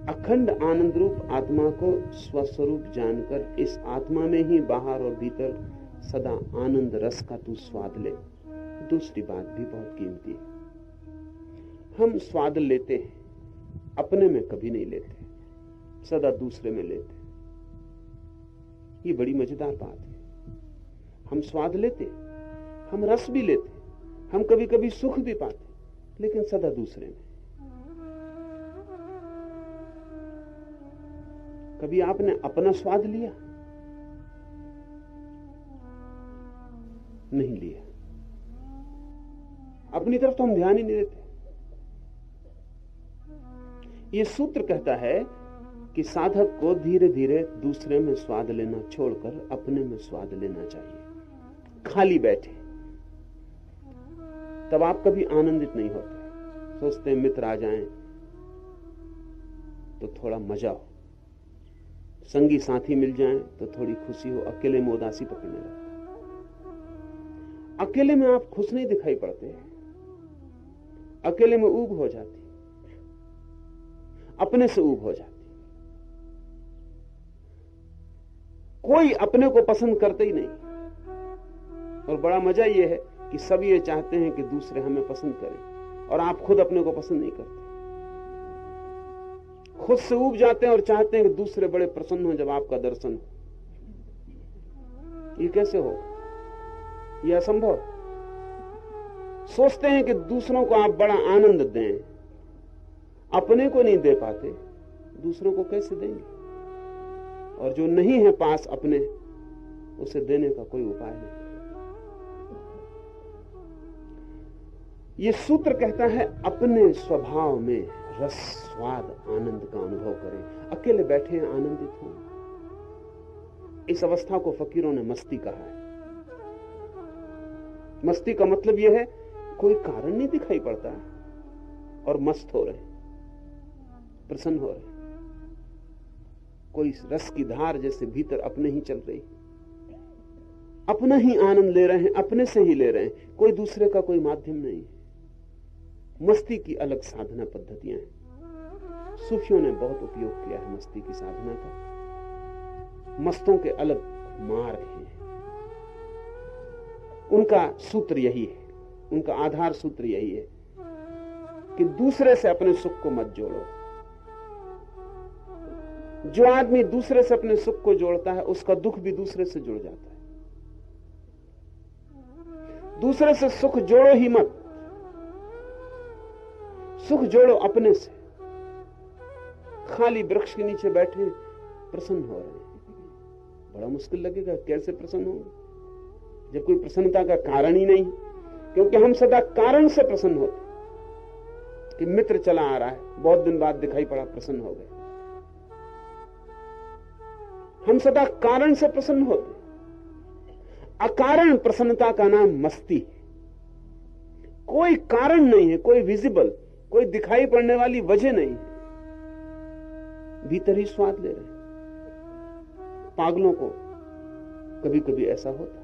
अखंड आनंद रूप आत्मा को स्वस्वरूप जानकर इस आत्मा में ही बाहर और भीतर सदा आनंद रस का तू स्वाद ले। दूसरी बात भी बहुत कीमती है, हम स्वाद लेते हैं, अपने में कभी नहीं लेते, सदा दूसरे में लेते। ये बड़ी मजेदार बात है। हम स्वाद लेते, हम रस भी लेते, हम कभी कभी सुख भी पाते, लेकिन सदा दूसरे में। कभी आपने अपना स्वाद लिया? नहीं लिया। अपनी तरफ तो हम ध्यान ही नहीं देते। यह सूत्र कहता है कि साधक को धीरे धीरे दूसरे में स्वाद लेना छोड़कर अपने में स्वाद लेना चाहिए। खाली बैठे तब आप कभी आनंदित नहीं होते। सोचते हैं मित्र आ जाएं तो थोड़ा मजा हो, संगी साथी मिल जाएं तो थोड़ी खुशी हो, अकेले में उदासी पकड़ने लगते। अकेले में आप खुश नहीं दिखाई पड़ते, अकेले में ऊब हो जाती, अपने से ऊब हो जाती। कोई अपने को पसंद करते ही नहीं। और बड़ा मजा यह है कि सब ये चाहते हैं कि दूसरे हमें पसंद करें, और आप खुद अपने को पसंद नहीं करते। खुद से ऊब जाते हैं और चाहते हैं कि दूसरे बड़े प्रसन्न हो जब आपका दर्शन हो। ये कैसे हो? यह असंभव। सोचते हैं कि दूसरों को आप बड़ा आनंद दें, अपने को नहीं दे पाते, दूसरों को कैसे देंगे? और जो नहीं है पास अपने, उसे देने का कोई उपाय नहीं। यह सूत्र कहता है अपने स्वभाव में रस, स्वाद, आनंद का अनुभव करें। अकेले बैठे हैं, आनंदित हों। इस अवस्था को फकीरों ने मस्ती कहा है। मस्ती का मतलब यह है कोई कारण नहीं दिखाई पड़ता और मस्त हो रहे, प्रसन्न हो रहे, कोई रस की धार जैसे भीतर अपने ही चल रही, अपना ही आनंद ले रहे हैं, अपने से ही ले रहे हैं, कोई दूसरे का कोई माध्यम नहीं। मस्ती की अलग साधना पद्धतियां हैं। सूफियों ने बहुत उपयोग किया है मस्ती की साधना का। मस्तों के अलग मार्ग हैं। उनका सूत्र यही है, उनका आधार सूत्र यही है कि दूसरे से अपने सुख को मत जोड़ो। जो आदमी दूसरे से अपने सुख को जोड़ता है, उसका दुख भी दूसरे से जुड़ जाता है। दूसरे से सुख जोड़ो ही मत, सुख जोड़ो अपने से। खाली वृक्ष के नीचे बैठे प्रसन्न हो रहे हैं, बड़ा मुश्किल लगेगा। कैसे प्रसन्न होंगे जब कोई प्रसन्नता का कारण ही नहीं? क्योंकि हम सदा कारण से प्रसन्न होते कि मित्र चला आ रहा है, बहुत दिन बाद दिखाई पड़ा, प्रसन्न हो गए। हम सदा कारण से प्रसन्न होते। अकारण प्रसन्नता का नाम मस्ती। कोई कारण नहीं है, कोई विजिबल, कोई दिखाई पड़ने वाली वजह नहीं है, भीतर ही स्वाद ले रहे। पागलों को कभी कभी ऐसा होता,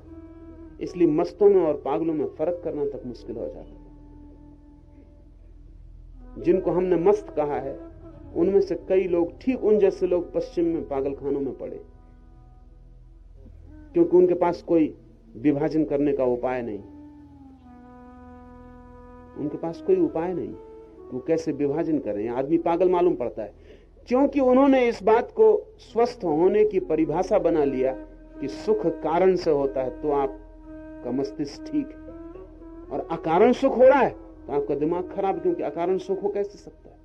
इसलिए मस्तों में और पागलों में फर्क करना तक मुश्किल हो जाता। जिनको हमने मस्त कहा है, उनमें से कई लोग, ठीक उन जैसे लोग, पश्चिम में पागलखानों में पड़े, क्योंकि उनके पास कोई विभाजन करने का उपाय नहीं। उनके पास कोई उपाय नहीं, वो कैसे विभाजन करें? आदमी पागल मालूम पड़ता है, क्योंकि उन्होंने इस बात को स्वस्थ होने की परिभाषा बना लिया कि सुख कारण से होता है तो आपका मस्तिष्क ठीक है, और अकारण सुख हो रहा है तो आपका दिमाग खराब, क्योंकि अकारण सुख हो कैसे सकता है?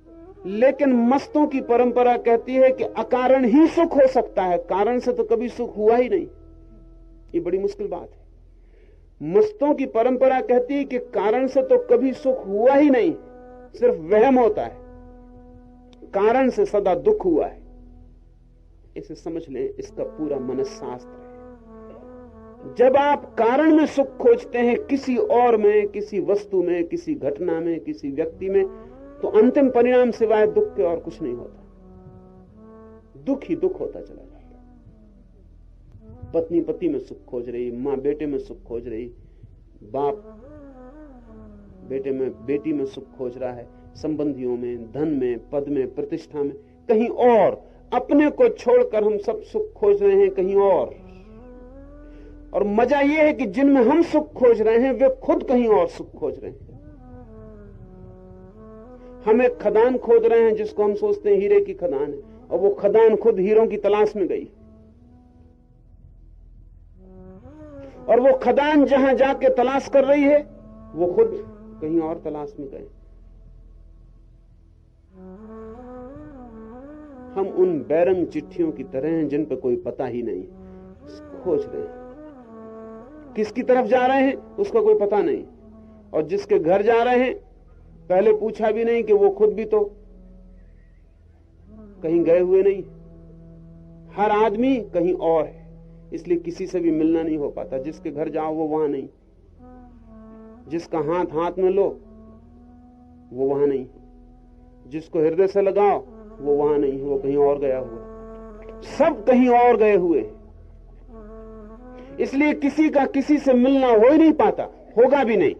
लेकिन मस्तों की परंपरा कहती है कि अकारण ही सुख हो सकता है, कारण से तो कभी सुख हुआ ही नहीं। ये बड़ी मुश्किल बात है। मस्तों की परंपरा कहती है कि कारण से तो कभी सुख हुआ ही नहीं, सिर्फ वहम होता है, कारण से सदा दुख हुआ है। इसे समझ लें, इसका पूरा मनस्शास्त्र है। जब आप कारण में सुख खोजते हैं, किसी और में, किसी वस्तु में, किसी घटना में, किसी व्यक्ति में, तो अंतिम परिणाम सिवाय दुख के और कुछ नहीं होता। दुख ही दुख होता चला जाता। पत्नी पति में सुख खोज रही, मां बेटे में सुख खोज रही, बाप बेटे में, बेटी में सुख खोज रहा है, संबंधियों में, धन में, पद में, प्रतिष्ठा में, कहीं और। अपने को छोड़कर हम सब सुख खोज रहे हैं कहीं और मजा यह है कि जिनमें हम सुख खोज रहे हैं वे खुद कहीं और सुख खोज रहे हैं। हम एक खदान खोद रहे हैं जिसको हम सोचते हैं हीरे की खदान है, और वो खदान खुद हीरों की तलाश में गई। और वो खदान जहां जाके तलाश कर रही है वो खुद कहीं और तलाश में गए। हम उन बैरंग चिट्ठियों की तरह हैं जिन पर कोई पता ही नहीं, खोज रहे हैं। किसकी तरफ जा रहे हैं उसका कोई पता नहीं, और जिसके घर जा रहे हैं पहले पूछा भी नहीं कि वो खुद भी तो कहीं गए हुए नहीं। हर आदमी कहीं और है, इसलिए किसी से भी मिलना नहीं हो पाता। जिसके घर जाओ वो वहां नहीं, जिसका हाथ हाथ में लो वो वहां नहीं, जिसको हृदय से लगाओ वो वहां नहीं, वो कहीं और गया हुआ। सब कहीं और गए हुए, इसलिए किसी का किसी से मिलना हो ही नहीं पाता, होगा भी नहीं।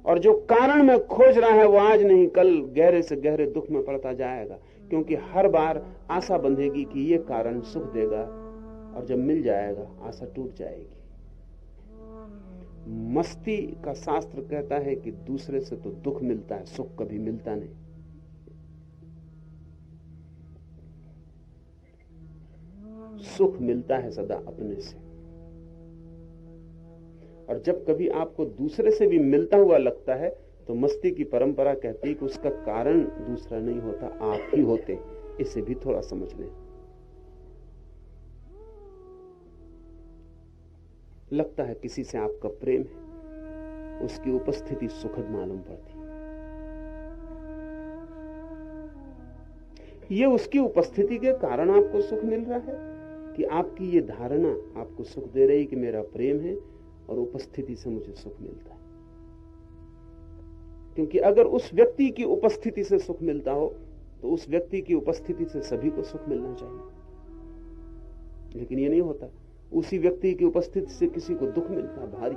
और जो कारण में खोज रहा है वो आज नहीं कल गहरे से गहरे दुख में पड़ता जाएगा, क्योंकि हर बार आशा बंधेगी कि ये कारण सुख देगा, और जब मिल जाएगा आशा टूट जाएगी। मस्ती का शास्त्र कहता है कि दूसरे से तो दुख मिलता है, सुख कभी मिलता नहीं। सुख मिलता है सदा अपने से। और जब कभी आपको दूसरे से भी मिलता हुआ लगता है तो मस्ती की परंपरा कहती है कि उसका कारण दूसरा नहीं होता, आप ही होते। इसे भी थोड़ा समझ लें। लगता है किसी से आपका प्रेम है, उसकी उपस्थिति सुखद मालूम पड़ती, ये उसकी उपस्थिति के कारण आपको सुख मिल रहा है कि आपकी ये धारणा आपको सुख दे रही कि मेरा प्रेम है और उपस्थिति से मुझे सुख मिलता है। क्योंकि अगर उस व्यक्ति की उपस्थिति से सुख मिलता हो तो उस व्यक्ति की उपस्थिति से सभी को सुख मिलना चाहिए, लेकिन ये नहीं होता। उसी व्यक्ति की उपस्थिति से किसी को दुख मिलता है भारी।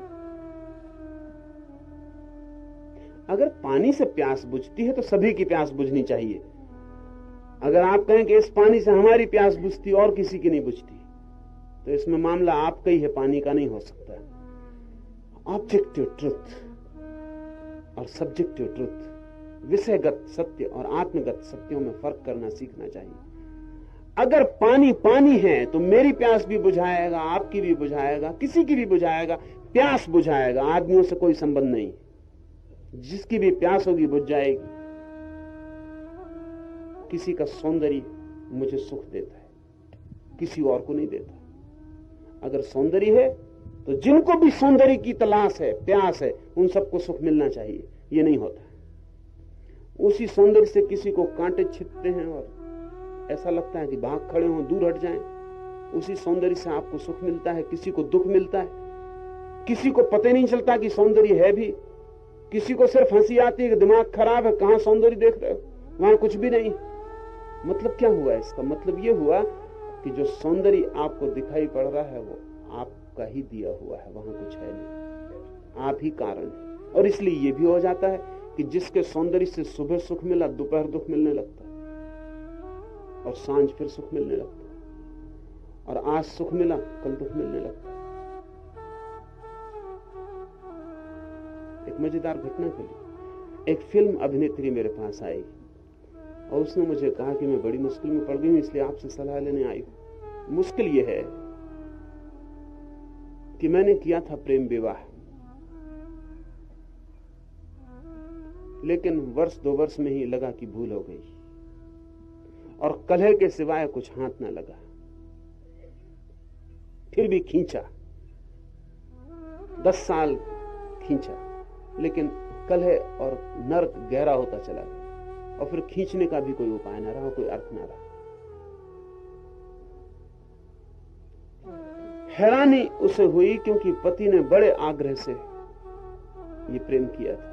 अगर पानी से प्यास बुझती है तो सभी की प्यास बुझनी चाहिए। अगर आप कहें कि इस पानी से हमारी प्यास बुझती और किसी की नहीं बुझती, तो इसमें मामला आपका ही है, पानी का नहीं हो सकता। ऑब्जेक्टिव ट्रुथ और सब्जेक्टिव ट्रुथ, विषयगत सत्य और आत्मगत सत्यों में फर्क करना सीखना चाहिए। अगर पानी पानी है तो मेरी प्यास भी बुझाएगा, आपकी भी बुझाएगा, किसी की भी बुझाएगा, प्यास बुझाएगा। आदमियों से कोई संबंध नहीं, जिसकी भी प्यास होगी बुझ जाएगी। किसी का सौंदर्य मुझे सुख देता है, किसी और को नहीं देता। अगर सौंदर्य है तो जिनको भी सौंदर्य की तलाश है, प्यास है, उन सबको सुख मिलना चाहिए। ये नहीं होता। उसी सौंदर्य से किसी को कांटे छिपते हैं और ऐसा लगता है कि भाग खड़े हों, दूर हट जाएं। उसी सौंदर्य से आपको सुख मिलता है, किसी को दुख मिलता है। किसी को पता नहीं चलता कि सौंदर्य है भी, किसी को सिर्फ हंसी आती है कि दिमाग खराब है, कहां सौंदर्य देख रहे हो, वहां कुछ भी नहीं। मतलब क्या हुआ इसका? मतलब यह हुआ कि जो सौंदर्य आपको दिखाई पड़ रहा है वो आपका ही दिया हुआ है, वहां कुछ है नहीं, आप ही कारण है। और इसलिए यह भी हो जाता है कि जिसके सौंदर्य से सुबह सुख मिला दोपहर दुख मिलने लगता है, और सांझ फिर सुख मिलने लगता है, और आज सुख मिला कल दुख मिलने लगता है। एक मजेदार घटना चली। एक फिल्म अभिनेत्री मेरे पास आई और उसने मुझे कहा कि मैं बड़ी मुश्किल में पड़ गई हूं, इसलिए आपसे सलाह लेने आई हूं। मुश्किल यह है कि मैंने किया था प्रेम विवाह, लेकिन वर्ष 2 वर्ष में ही लगा कि भूल हो गई, और कलह के सिवाय कुछ हाथ न लगा। फिर भी खींचा, 10 साल खींचा, लेकिन कलह और नर्क गहरा होता चला गया, और फिर खींचने का भी कोई उपाय ना रहा, कोई अर्थ ना रहा। हैरानी उसे हुई क्योंकि पति ने बड़े आग्रह से ये प्रेम किया था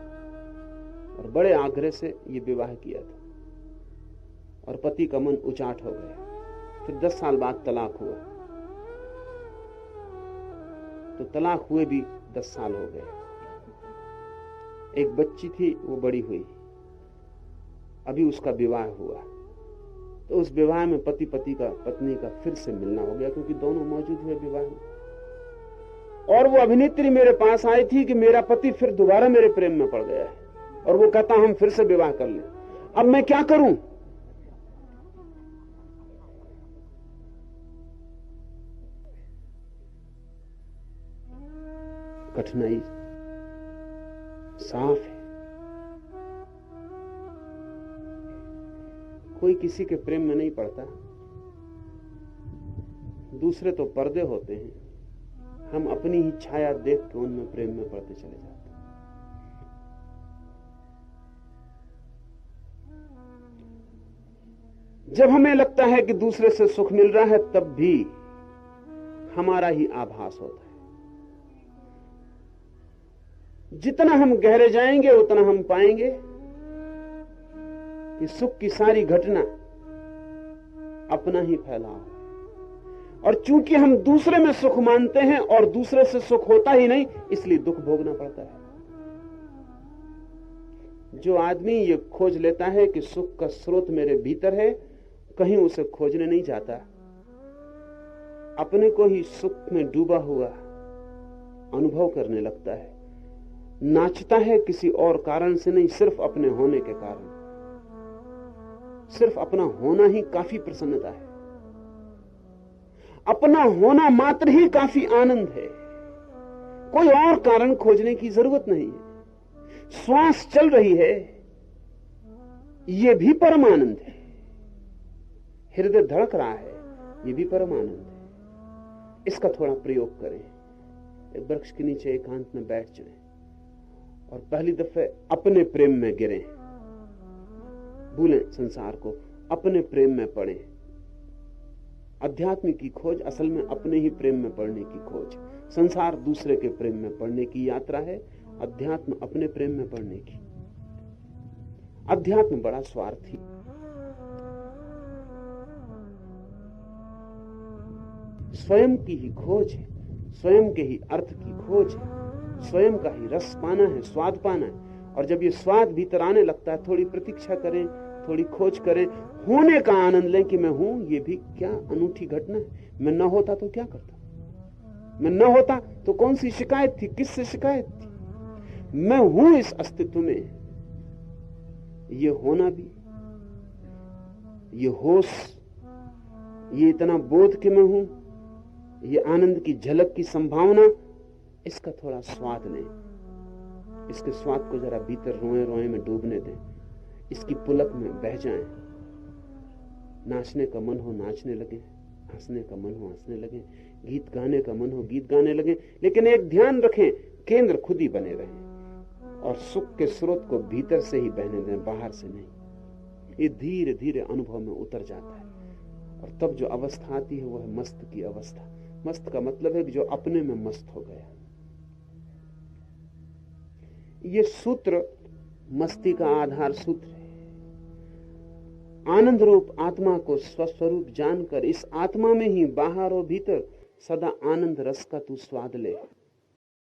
और बड़े आग्रह से ये विवाह किया था, और पति का मन उचाट हो गया। फिर 10 साल बाद तलाक हुआ, तो तलाक हुए भी 10 साल हो गए। एक बच्ची थी, वो बड़ी हुई, अभी उसका विवाह हुआ, तो उस विवाह में पति पत्नी का फिर से मिलना हो गया, क्योंकि दोनों मौजूद हुए विवाह में। और वो अभिनेत्री मेरे पास आई थी कि मेरा पति फिर दोबारा मेरे प्रेम में पड़ गया है, और वो कहता हम फिर से विवाह कर लें। अब मैं क्या करूं? कठिनाई साफ है। कोई किसी के प्रेम में नहीं पड़ता, दूसरे तो पर्दे होते हैं, हम अपनी ही छाया देख के उनमें प्रेम में पड़ते चले जाते हैं। जब हमें लगता है कि दूसरे से सुख मिल रहा है, तब भी हमारा ही आभास होता है। जितना हम गहरे जाएंगे उतना हम पाएंगे कि सुख की सारी घटना अपना ही फैलाव है। और चूंकि हम दूसरे में सुख मानते हैं और दूसरे से सुख होता ही नहीं, इसलिए दुख भोगना पड़ता है। जो आदमी ये खोज लेता है कि सुख का स्रोत मेरे भीतर है, कहीं उसे खोजने नहीं जाता, अपने को ही सुख में डूबा हुआ अनुभव करने लगता है, नाचता है किसी और कारण से नहीं, सिर्फ अपने होने के कारण। सिर्फ अपना होना ही काफी प्रसन्नता है, अपना होना मात्र ही काफी आनंद है, कोई और कारण खोजने की जरूरत नहीं है। श्वास चल रही है, यह भी परम आनंद है। हृदय धड़क रहा है, यह भी परम आनंद है। इसका थोड़ा प्रयोग करें। एक वृक्ष के नीचे एकांत में बैठ जाएं और पहली दफे अपने प्रेम में गिरें। भूलें संसार को, अपने प्रेम में पड़ें। अध्यात्म की खोज असल में अपने ही प्रेम में पड़ने की खोज। संसार दूसरे के प्रेम में पड़ने की यात्रा है, अध्यात्म अपने प्रेम में पड़ने की। अध्यात्म बड़ा स्वार्थी, स्वयं की ही खोज है, स्वयं के ही अर्थ की खोज है, स्वयं का ही रस पाना है, स्वाद पाना है। और जब ये स्वाद भीतर आने लगता है, थोड़ी प्रतीक्षा करें, थोड़ी खोज करें, होने का आनंद लें कि मैं हूं। ये भी क्या अनूठी घटना है। मैं न होता तो क्या करता, मैं न होता तो कौन सी शिकायत थी, किससे शिकायत थी। मैं हूं इस अस्तित्व में। ये होना भी, ये होश, ये इतना बोध कि मैं हूं, ये आनंद की झलक की संभावना, इसका थोड़ा स्वाद लें। इसके स्वाद को जरा भीतर रोए रोए में डूबने दें, इसकी पुलक में बह जाएं। नाचने का मन हो नाचने लगे, हंसने का मन हो हंसने लगे, गीत गाने का मन हो गीत गाने लगे। लेकिन एक ध्यान रखें, केंद्र खुद ही बने रहें और सुख के स्रोत को भीतर से ही बहने दें, बाहर से नहीं। ये धीरे धीरे अनुभव में उतर जाता है और तब जो अवस्था आती है वो है मस्त की अवस्था। मस्त का मतलब है कि जो अपने में मस्त हो गया। ये सूत्र मस्ती का आधार सूत्र है। आनंद रूप आत्मा को स्वस्वरूप जानकर इस आत्मा में ही बाहर और भीतर सदा आनंद रस का तू स्वाद ले।